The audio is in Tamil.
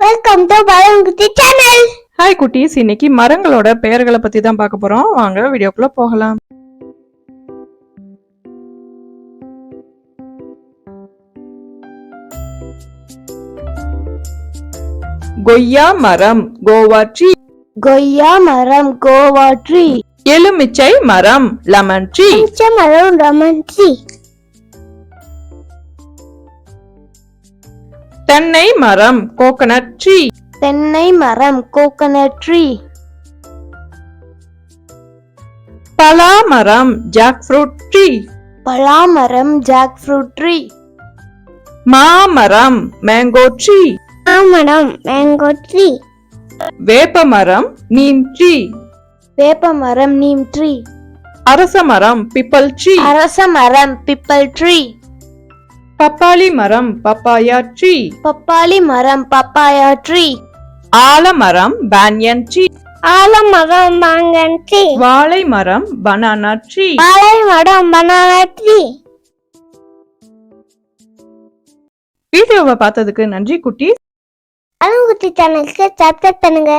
வெல்கம் டு பழங்குட்டி சேனல். ஹாய் குட்டீஸ், இன்னைக்கு மரங்களோட பெயர்களை பத்தி தான் பார்க்க போறோம். வாங்க வீடியோக்குள்ள போகலாம். கொய்யா மரம், கோவா ட்ரீ. கொய்யா மரம், கோவா ட்ரீ. எலுமிச்சை மரம், லெமன் ட்ரீ. எலுமிச்சை மரம், லெமன் ட்ரீ. தென்னை மரம், கோகனட் ட்ரீ. தென்னை மரம், கோகனட் ட்ரீ. பலா மரம், ஜாக் ஃப்ரூட் ட்ரீ. பலா மரம், ஜாக் ஃப்ரூட் ட்ரீ. மாமரம், மேங்கோ ட்ரீ. மாமரம், மேங்கோ ட்ரீ. வேப்ப மரம், நீம் ட்ரீ. வேப்ப மரம், நீம் ட்ரீ. அரச மரம், பிப்பல் ட்ரீ. அரச மரம், பிப்பல் ட்ரீ. பப்பாளி மரம், பப்பாயா ட்ரீ. பப்பாளி மரம், பப்பாயா ட்ரீ. ஆலமரம், பான்யன் ட்ரீ. ஆலமரம், மாங்கன் ட்ரீ. வாழை மரம், பனானா ட்ரீ. வாழை மரம், பனானா ட்ரீ. வீடியோவை பார்த்ததுக்கு நன்றி குட்டி. பழங்குட்டி சேனலுக்கு சப்ஸ்கிரைப் பண்ணுங்க.